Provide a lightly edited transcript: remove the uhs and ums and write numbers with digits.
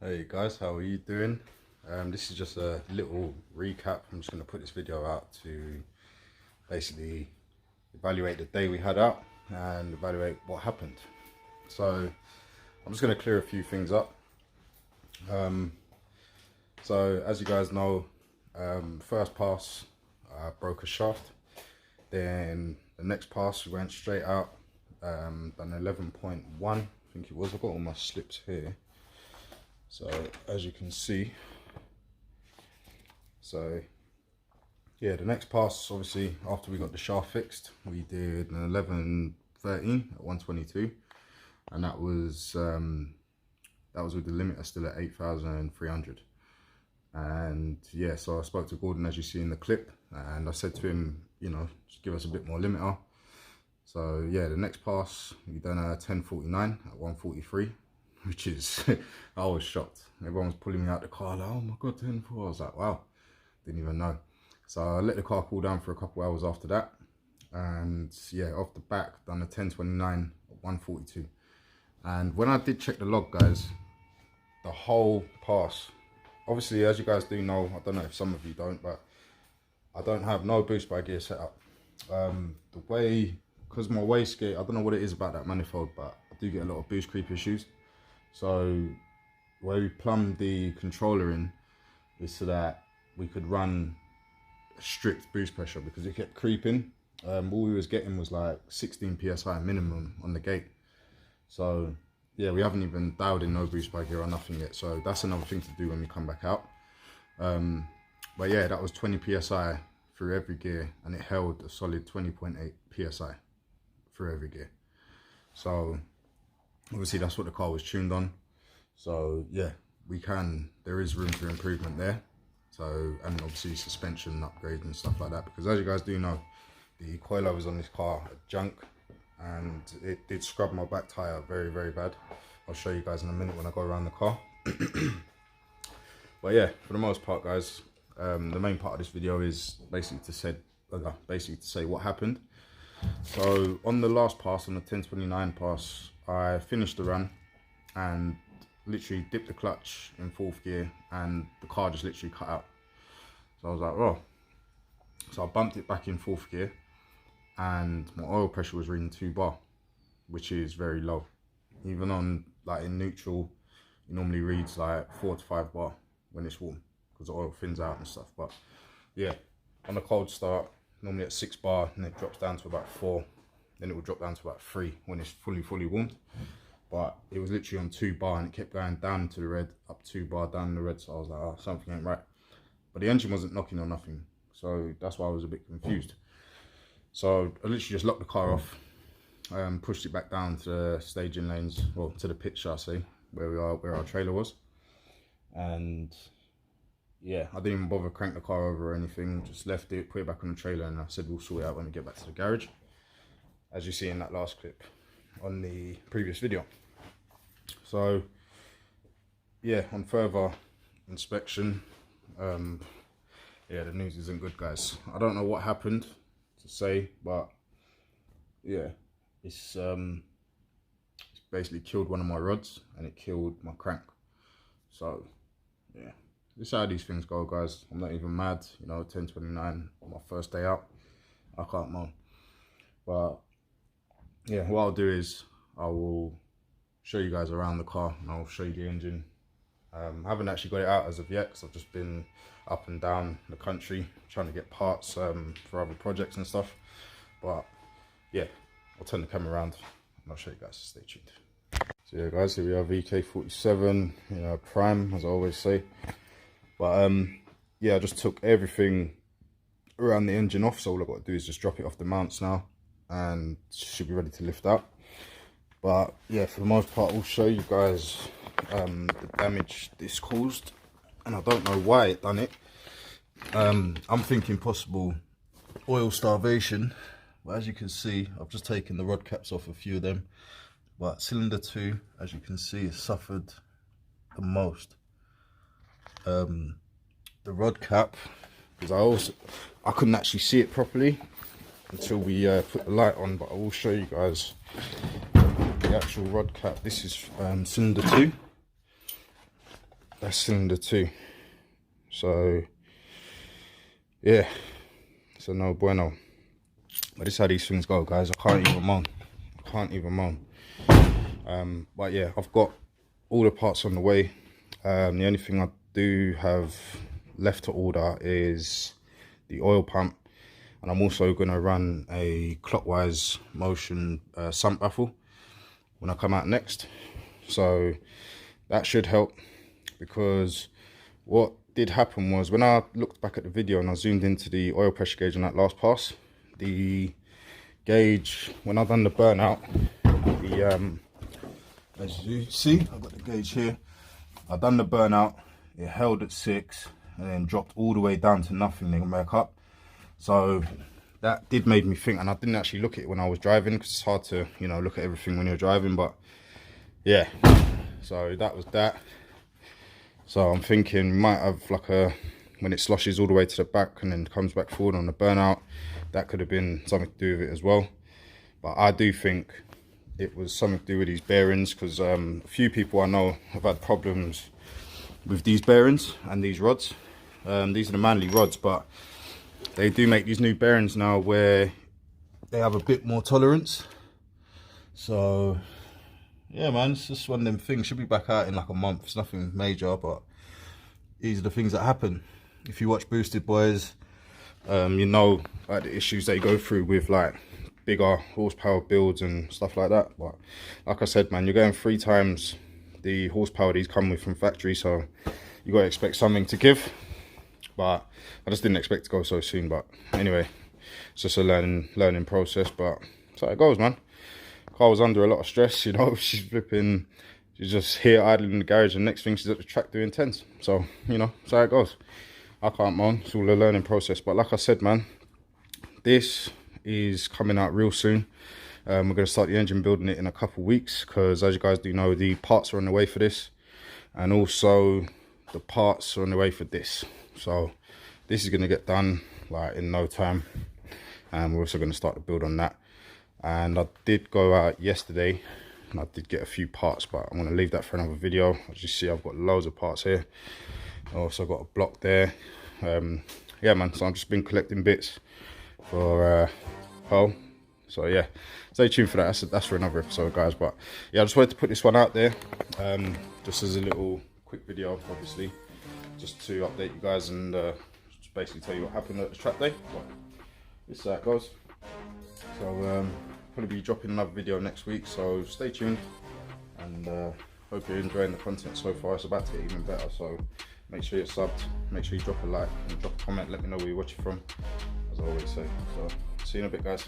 Hey guys, how are you doing? This is just a little recap. I'm just going to put this video out to basically evaluate the day we had out and evaluate what happened. So I'm just going to clear a few things up. So as you guys know, first pass I broke a shaft. Then the next pass we went straight out, done 11.1 I think it was. I've got all my slips here. So as you can see, so yeah, the next pass, obviously after we got the shaft fixed, we did an 11.13 at 122, and that was with the limiter still at 8,300. And yeah, so I spoke to Gordon, as you see in the clip, and I said to him, you know, just give us a bit more limiter. So yeah, the next pass we done a 10.49 at 143. Which is, I was shocked. Everyone was pulling me out the car like, oh my god, 10.4. I was like, wow, didn't even know. So I let the car cool down for a couple hours after that. And yeah, off the back, done a 10.29 at 142. And when I did check the log, guys, the whole pass, obviously, as you guys do know, I don't know if some of you don't, but I don't have no boost by gear set up. The way, because my wastegate, I don't know what it is about that manifold, but I do get a lot of boost creep issues. So where we plumbed the controller in is so that we could run a strict boost pressure, because it kept creeping. All we was getting was like 16 psi minimum on the gate. So yeah, we haven't even dialed in no boost by gear or nothing yet. So that's another thing to do when we come back out. But yeah, that was 20 psi through every gear, and it held a solid 20.8 psi through every gear. So obviously that's what the car was tuned on. So yeah, there is room for improvement there. So, and obviously suspension upgrades and stuff like that, because as you guys do know, the coilovers on this car are junk, and it did scrub my back tire very, very bad. I'll show you guys in a minute when I go around the car. But yeah, for the most part, guys, the main part of this video is basically to say what happened. So on the last pass, on the 10.29 pass, I finished the run and literally dipped the clutch in 4th gear, and the car just literally cut out. So I was like, oh. So I bumped it back in 4th gear, and my oil pressure was reading 2 bar, which is very low. Even on, like, in neutral, it normally reads like 4 to 5 bar when it's warm, because the oil thins out and stuff. But yeah, on a cold start, normally at 6 bar, and it drops down to about 4. Then it will drop down to about 3 when it's fully warmed. But it was literally on 2 bar, and it kept going down to the red, up 2 bar, down the red. So I was like, oh, something ain't right. But the engine wasn't knocking or nothing. So that's why I was a bit confused. So I literally just locked the car off, pushed it back down to the staging lanes, well, to the pit, shall I say, where our trailer was. And yeah, I didn't even bother crank the car over or anything. Just left it, put it back on the trailer, and I said we'll sort it out when we get back to the garage, as you see in that last clip on the previous video. So yeah, on further inspection, yeah, the news isn't good, guys. I don't know what happened to say, but yeah, it's basically killed one of my rods, and it killed my crank. So yeah, this is how these things go, guys. I'm not even mad, you know, 10.29 on my first day out, I can't moan. But yeah, what I'll do is I will show you guys around the car, and I'll show you the engine. I haven't actually got it out as of yet, because I've just been up and down the country trying to get parts for other projects and stuff. But yeah, I'll turn the camera around and I'll show you guys. Stay tuned. So yeah, guys, here we have EK47, you know, prime, as I always say. But yeah, I just took everything around the engine off, so all I've got to do is just drop it off the mounts now and should be ready to lift out. But yeah, for the most part I'll show you guys the damage this caused, and I don't know why it done it. I'm thinking possible oil starvation, but as you can see I've just taken the rod caps off a few of them, but cylinder 2, as you can see, has suffered the most. The rod cap, because I couldn't actually see it properly until we put the light on, but I will show you guys the actual rod cap. This is cylinder 2. That's cylinder 2. So yeah, so no bueno. But this is how these things go, guys. I can't even moan. But yeah, I've got all the parts on the way. The only thing I do have left to order is the oil pump, and I'm also going to run a clockwise motion sump baffle when I come out next. So that should help, because what did happen was, when I looked back at the video and I zoomed into the oil pressure gauge on that last pass, the gauge, when I done the burnout, as you see, I've got the gauge here, I done the burnout, it held at 6 and then dropped all the way down to nothing, then back up. So that did make me think, and I didn't actually look at it when I was driving, because it's hard to, you know, look at everything when you're driving. But yeah, so that was that. So I'm thinking we might have like when it sloshes all the way to the back and then comes back forward on the burnout, that could have been something to do with it as well. But I do think it was something to do with these bearings, because a few people I know have had problems with these bearings and these rods. These are the Manly rods, but they do make these new bearings now where they have a bit more tolerance. So yeah, man, it's just one of them things. Should be back out in like a month. It's nothing major, but these are the things that happen. If you watch Boosted Boys, you know, like the issues they go through with like bigger horsepower builds and stuff like that. But like I said, man, you're going 3 times the horsepower these come with from factory, so you gotta expect something to give. But I just didn't expect to go so soon. But anyway, it's just a learning process. But that's how it goes, man. Car was under a lot of stress, you know. She's just here idling in the garage, and next thing she's at the track doing 10s. So, you know, that's how it goes. I can't moan. It's all a learning process. But like I said, man, this is coming out real soon. We're going to start the engine building it in a couple weeks, because as you guys do know, the parts are on the way for this, and also the parts are on the way for this. So this is going to get done like in no time, and we're also going to start the build on that. And I did go out yesterday and I did get a few parts, but I'm going to leave that for another video. As you see, I've got loads of parts here. I also got a block there. Yeah, man, so I've just been collecting bits for Pearl. So yeah, stay tuned for that. That's for another episode, guys. But yeah, I just wanted to put this one out there, just as a little quick video, obviously, just to update you guys and just basically tell you what happened at the track day. But this is how it goes. So probably be dropping another video next week, so stay tuned, and hope you're enjoying the content so far. It's about to get even better, so make sure you're subbed, make sure you drop a like and drop a comment, let me know where you're watching from, as I always say. So see you in a bit, guys.